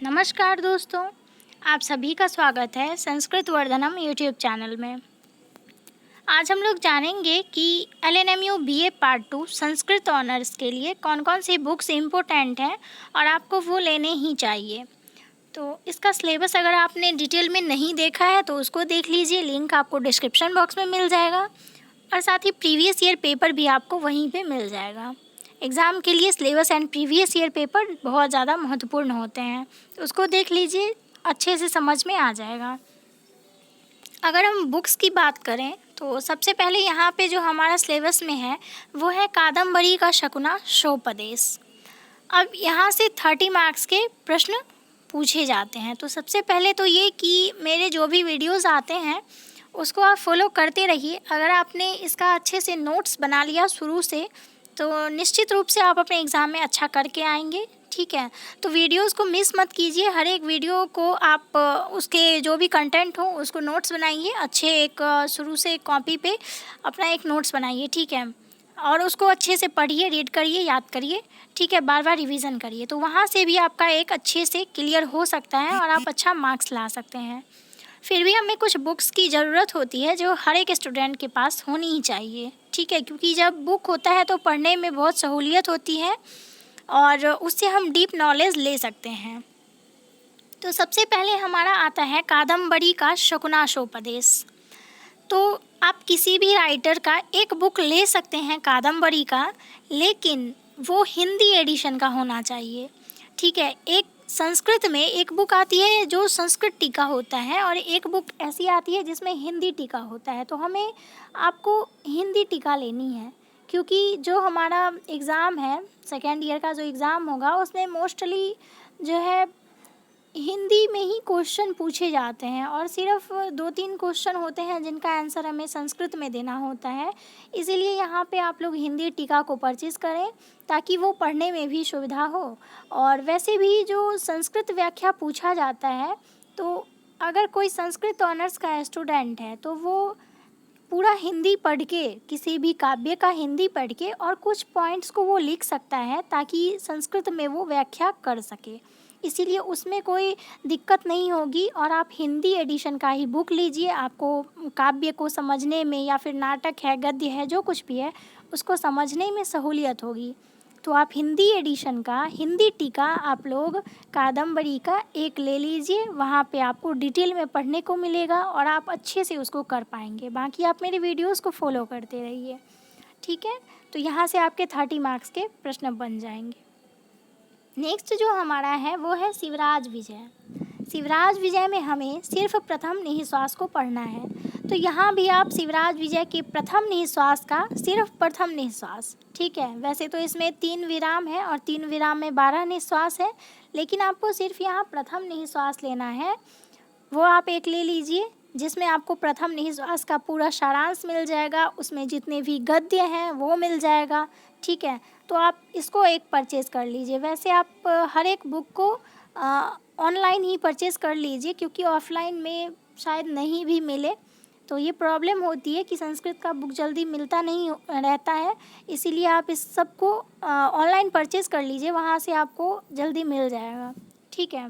नमस्कार दोस्तों, आप सभी का स्वागत है संस्कृत वर्धनम यूट्यूब चैनल में। आज हम लोग जानेंगे कि LNMU BA part 2 Sanskrit honours के लिए कौन कौन सी बुक्स इम्पोर्टेंट हैं और आपको वो लेने ही चाहिए। तो इसका सिलेबस अगर आपने डिटेल में नहीं देखा है तो उसको देख लीजिए, लिंक आपको डिस्क्रिप्शन बॉक्स में मिल जाएगा और साथ ही प्रीवियस ईयर पेपर भी आपको वहीं पे मिल जाएगा। एग्ज़ाम के लिए syllabus and previous year paper बहुत ज़्यादा महत्वपूर्ण होते हैं, तो उसको देख लीजिए, अच्छे से समझ में आ जाएगा। अगर हम बुक्स की बात करें तो सबसे पहले यहाँ पे जो हमारा सिलेबस में है वो है कादम्बरी का शकुना शोपदेश। अब यहाँ से 30 मार्क्स के प्रश्न पूछे जाते हैं। तो सबसे पहले तो ये कि मेरे जो भी वीडियोज़ आते हैं उसको आप फॉलो करते रहिए। अगर आपने इसका अच्छे से नोट्स बना लिया शुरू से तो निश्चित रूप से आप अपने एग्ज़ाम में अच्छा करके आएंगे। ठीक है, तो वीडियोस को मिस मत कीजिए। हर एक वीडियो को आप उसके जो भी कंटेंट हो उसको नोट्स बनाइए अच्छे, एक शुरू से एक कॉपी पे अपना एक नोट्स बनाइए। ठीक है, और उसको अच्छे से पढ़िए, रीड करिए, याद करिए। ठीक है, बार बार रिवीजन करिए, तो वहाँ से भी आपका एक अच्छे से क्लियर हो सकता है और आप अच्छा मार्क्स ला सकते हैं। फिर भी हमें कुछ बुक्स की ज़रूरत होती है जो हर एक स्टूडेंट के पास होनी ही चाहिए। ठीक है, क्योंकि जब बुक होता है तो पढ़ने में बहुत सहूलियत होती है और उससे हम डीप नॉलेज ले सकते हैं। तो सबसे पहले हमारा आता है कादम्बरी का शकुनाशोपदेश। तो आप किसी भी राइटर का एक बुक ले सकते हैं कादम्बरी का, लेकिन वो हिंदी एडिशन का होना चाहिए। ठीक है, एक संस्कृत में एक बुक आती है जो संस्कृत टीका होता है और एक बुक ऐसी आती है जिसमें हिंदी टीका होता है। तो हमें आपको हिंदी टीका लेनी है, क्योंकि जो हमारा एग्ज़ाम है, सेकेंड ईयर का जो एग्ज़ाम होगा उसमें मोस्टली जो है हिंदी में ही क्वेश्चन पूछे जाते हैं और सिर्फ 2-3 क्वेश्चन होते हैं जिनका आंसर हमें संस्कृत में देना होता है। इसीलिए यहाँ पे आप लोग हिंदी टीका को परचेज़ करें ताकि वो पढ़ने में भी सुविधा हो। और वैसे भी जो संस्कृत व्याख्या पूछा जाता है, तो अगर कोई संस्कृत ऑनर्स का स्टूडेंट है तो वो पूरा हिंदी पढ़ के, किसी भी काव्य का हिंदी पढ़ के और कुछ पॉइंट्स को वो लिख सकता है ताकि संस्कृत में वो व्याख्या कर सके। इसीलिए उसमें कोई दिक्कत नहीं होगी और आप हिंदी एडिशन का ही बुक लीजिए। आपको काव्य को समझने में या फिर नाटक है, गद्य है, जो कुछ भी है उसको समझने में सहूलियत होगी। तो आप हिंदी एडिशन का हिंदी टीका आप लोग कादम्बरी का एक ले लीजिए, वहाँ पे आपको डिटेल में पढ़ने को मिलेगा और आप अच्छे से उसको कर पाएंगे। बाकी आप मेरे वीडियोस को फॉलो करते रहिए। ठीक है, तो यहाँ से आपके 30 मार्क्स के प्रश्न बन जाएंगे। नेक्स्ट जो हमारा है वो है शिवराज विजय। शिवराज विजय में हमें सिर्फ प्रथम निःश्वास को पढ़ना है। तो यहाँ भी आप शिवराज विजय के प्रथम निःश्वास का सिर्फ प्रथम निःश्वास, ठीक है, वैसे तो इसमें 3 विराम है और 3 विराम में 12 निःश्वास है, लेकिन आपको सिर्फ यहाँ प्रथम निःश्वास लेना है। वो आप एक ले लीजिए जिसमें आपको प्रथम निःश्वास का पूरा सारांश मिल जाएगा, उसमें जितने भी गद्य हैं वो मिल जाएगा। ठीक है, तो आप इसको एक परचेज़ कर लीजिए। वैसे आप हर एक बुक को ऑनलाइन ही परचेज़ कर लीजिए, क्योंकि ऑफलाइन में शायद नहीं भी मिले। तो ये प्रॉब्लम होती है कि संस्कृत का बुक जल्दी मिलता नहीं रहता है, इसीलिए आप इस सब को ऑनलाइन परचेज़ कर लीजिए, वहाँ से आपको जल्दी मिल जाएगा। ठीक है,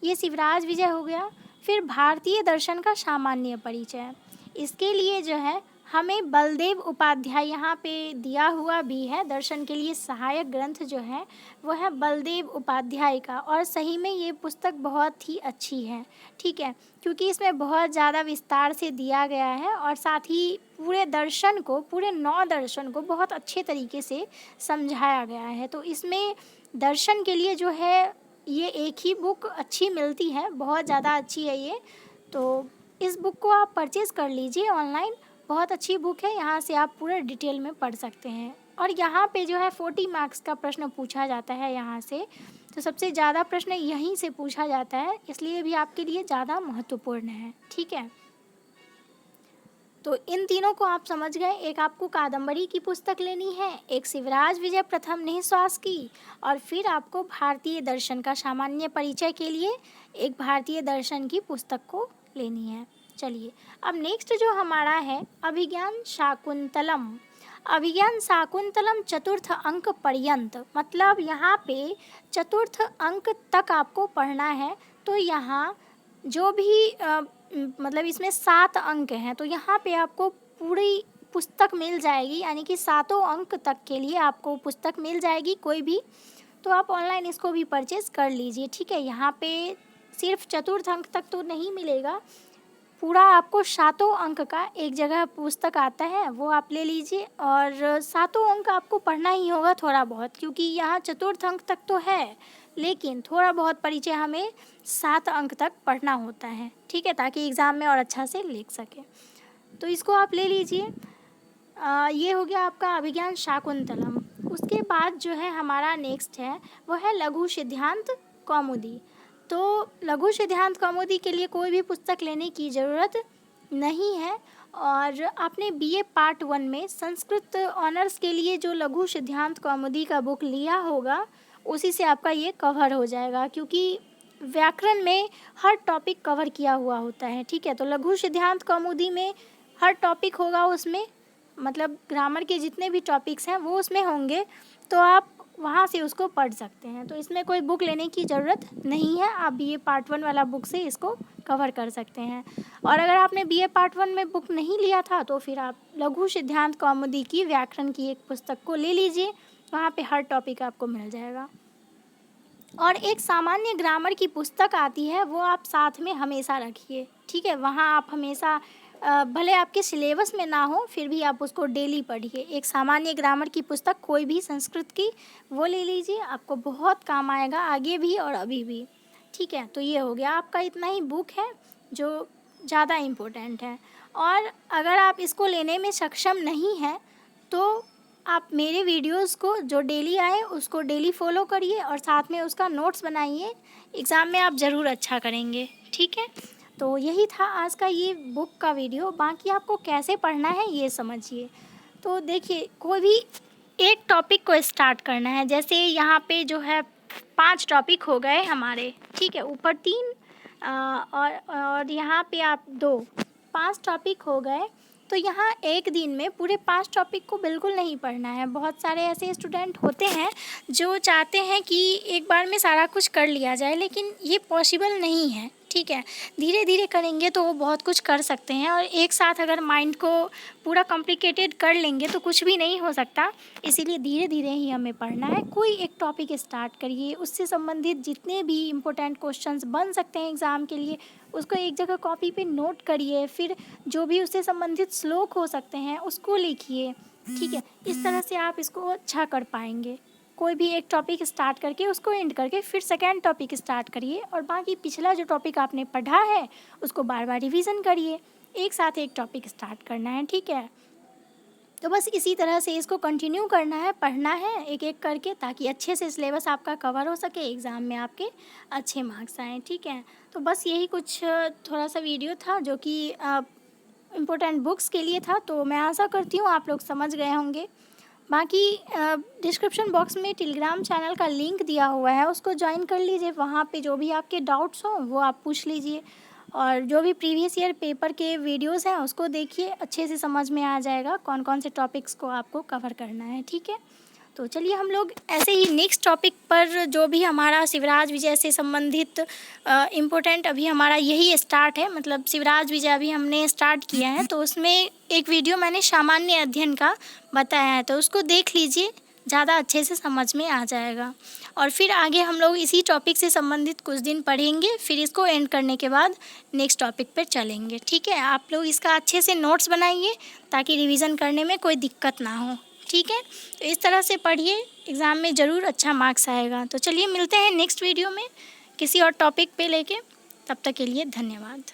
ये शिवराज विजय हो गया। फिर भारतीय दर्शन का सामान्य परिचय, इसके लिए जो है हमें बलदेव उपाध्याय यहाँ पे दिया हुआ भी है। दर्शन के लिए सहायक ग्रंथ जो है वो है बलदेव उपाध्याय का, और सही में ये पुस्तक बहुत ही अच्छी है। ठीक है, क्योंकि इसमें बहुत ज़्यादा विस्तार से दिया गया है और साथ ही पूरे दर्शन को, पूरे 9 दर्शन को बहुत अच्छे तरीके से समझाया गया है। तो इसमें दर्शन के लिए जो है ये एक ही बुक अच्छी मिलती है, बहुत ज़्यादा अच्छी है ये। तो इस बुक को आप परचेज़ कर लीजिए ऑनलाइन, बहुत अच्छी बुक है, यहाँ से आप पूरा डिटेल में पढ़ सकते हैं। और यहाँ पे जो है 40 मार्क्स का प्रश्न पूछा जाता है यहाँ से, तो सबसे ज़्यादा प्रश्न यहीं से पूछा जाता है, इसलिए भी आपके लिए ज़्यादा महत्वपूर्ण है। ठीक है, तो इन तीनों को आप समझ गए। एक आपको कादम्बरी की पुस्तक लेनी है, एक शिवराज विजय प्रथम निःश्वास की, और फिर आपको भारतीय दर्शन का सामान्य परिचय के लिए एक भारतीय दर्शन की पुस्तक को लेनी है। चलिए, अब नेक्स्ट जो हमारा है अभिज्ञान शाकुंतलम। अभिज्ञान शाकुंतलम चतुर्थ अंक पर्यंत, मतलब यहाँ पे चतुर्थ अंक तक आपको पढ़ना है। तो यहाँ जो भी मतलब इसमें 7 अंक हैं, तो यहाँ पे आपको पूरी पुस्तक मिल जाएगी, यानी कि 7 अंक तक के लिए आपको पुस्तक मिल जाएगी कोई भी। तो आप ऑनलाइन इसको भी परचेज़ कर लीजिए, ठीक है। यहाँ पे सिर्फ चतुर्थ अंक तक तो नहीं मिलेगा, पूरा आपको 7 अंक का एक जगह पुस्तक आता है, वो आप ले लीजिए। और 7 अंक आपको पढ़ना ही होगा थोड़ा बहुत, क्योंकि यहाँ चतुर्थ अंक तक तो है, लेकिन थोड़ा बहुत परिचय हमें 7 अंक तक पढ़ना होता है, ठीक है, ताकि एग्ज़ाम में और अच्छा से लिख सके। तो इसको आप ले लीजिए। ये हो गया आपका अभिज्ञान शाकुंतलम। उसके बाद जो है हमारा नेक्स्ट है वो है लघु सिद्धांत कौमुदी। तो लघु सिद्धांत कौमुदी के लिए कोई भी पुस्तक लेने की ज़रूरत नहीं है। और आपने बीए पार्ट 1 में संस्कृत ऑनर्स के लिए जो लघु सिद्धांत कौमुदी का बुक लिया होगा, उसी से आपका ये कवर हो जाएगा, क्योंकि व्याकरण में हर टॉपिक कवर किया हुआ होता है, ठीक है। तो लघु सिद्धांत कौमुदी में हर टॉपिक होगा, उसमें मतलब ग्रामर के जितने भी टॉपिक्स हैं वो उसमें होंगे, तो आप वहाँ से उसको पढ़ सकते हैं। तो इसमें कोई बुक लेने की ज़रूरत नहीं है, आप बीए पार्ट 1 वाला बुक से इसको कवर कर सकते हैं। और अगर आपने बीए पार्ट 1 में बुक नहीं लिया था, तो फिर आप लघु सिद्धांत कौमुदी की व्याकरण की एक पुस्तक को ले लीजिए, वहाँ पे हर टॉपिक आपको मिल जाएगा। और एक सामान्य ग्रामर की पुस्तक आती है, वो आप साथ में हमेशा रखिए, ठीक है। वहाँ आप हमेशा भले आपके सिलेबस में ना हो, फिर भी आप उसको डेली पढ़िए। एक सामान्य ग्रामर की पुस्तक कोई भी संस्कृत की, वो ले लीजिए, आपको बहुत काम आएगा आगे भी और अभी भी, ठीक है। तो ये हो गया आपका, इतना ही बुक है जो ज़्यादा इम्पोर्टेंट है। और अगर आप इसको लेने में सक्षम नहीं हैं, तो आप मेरे वीडियोस को जो डेली आए उसको डेली फॉलो करिए और साथ में उसका नोट्स बनाइए, एग्ज़ाम में आप ज़रूर अच्छा करेंगे, ठीक है। तो यही था आज का ये बुक का वीडियो। बाकी आपको कैसे पढ़ना है ये समझिए। तो देखिए, कोई भी एक टॉपिक को स्टार्ट करना है, जैसे यहाँ पे जो है 5 टॉपिक हो गए हमारे, ठीक है, ऊपर 3 और यहाँ पे आप 2, 5 टॉपिक हो गए। तो यहाँ एक दिन में पूरे 5 टॉपिक को बिल्कुल नहीं पढ़ना है। बहुत सारे ऐसे स्टूडेंट होते हैं जो चाहते हैं कि एक बार में सारा कुछ कर लिया जाए, लेकिन ये पॉसिबल नहीं है, ठीक है। धीरे धीरे करेंगे तो वो बहुत कुछ कर सकते हैं, और एक साथ अगर माइंड को पूरा कॉम्प्लिकेटेड कर लेंगे तो कुछ भी नहीं हो सकता। इसीलिए धीरे धीरे ही हमें पढ़ना है। कोई एक टॉपिक स्टार्ट करिए, उससे संबंधित जितने भी इम्पोर्टेंट क्वेश्चंस बन सकते हैं एग्ज़ाम के लिए, उसको एक जगह कॉपी पे नोट करिए। फिर जो भी उससे संबंधित श्लोक हो सकते हैं उसको लिखिए, ठीक है। इस तरह से आप इसको अच्छा कर पाएंगे। कोई भी एक टॉपिक स्टार्ट करके उसको एंड करके फिर सेकेंड टॉपिक स्टार्ट करिए, और बाकी पिछला जो टॉपिक आपने पढ़ा है उसको बार बार रिवीजन करिए। एक साथ एक टॉपिक स्टार्ट करना है, ठीक है। तो बस इसी तरह से इसको कंटिन्यू करना है, पढ़ना है एक एक करके, ताकि अच्छे से सिलेबस आपका कवर हो सके, एग्ज़ाम में आपके अच्छे मार्क्स आएँ, ठीक है। तो बस यही कुछ थोड़ा सा वीडियो था जो कि इम्पोर्टेंट बुक्स के लिए था। तो मैं आशा करती हूँ आप लोग समझ गए होंगे। बाकी डिस्क्रिप्शन बॉक्स में टेलीग्राम चैनल का लिंक दिया हुआ है, उसको ज्वाइन कर लीजिए। वहाँ पे जो भी आपके डाउट्स हों वो आप पूछ लीजिए, और जो भी प्रीवियस ईयर पेपर के वीडियोस हैं उसको देखिए, अच्छे से समझ में आ जाएगा कौन कौन से टॉपिक्स को आपको कवर करना है, ठीक है। तो चलिए हम लोग ऐसे ही नेक्स्ट टॉपिक पर, जो भी हमारा शिवराज विजय से संबंधित इम्पोर्टेंट, अभी हमारा यही स्टार्ट है, मतलब शिवराज विजय अभी हमने स्टार्ट किया है। तो उसमें एक वीडियो मैंने सामान्य अध्ययन का बताया है, तो उसको देख लीजिए, ज़्यादा अच्छे से समझ में आ जाएगा। और फिर आगे हम लोग इसी टॉपिक से संबंधित कुछ दिन पढ़ेंगे, फिर इसको एंड करने के बाद नेक्स्ट टॉपिक पर चलेंगे, ठीक है। आप लोग इसका अच्छे से नोट्स बनाइए ताकि रिवीजन करने में कोई दिक्कत ना हो, ठीक है। तो इस तरह से पढ़िए, एग्ज़ाम में ज़रूर अच्छा मार्क्स आएगा। तो चलिए मिलते हैं नेक्स्ट वीडियो में किसी और टॉपिक पे लेके, तब तक के लिए धन्यवाद।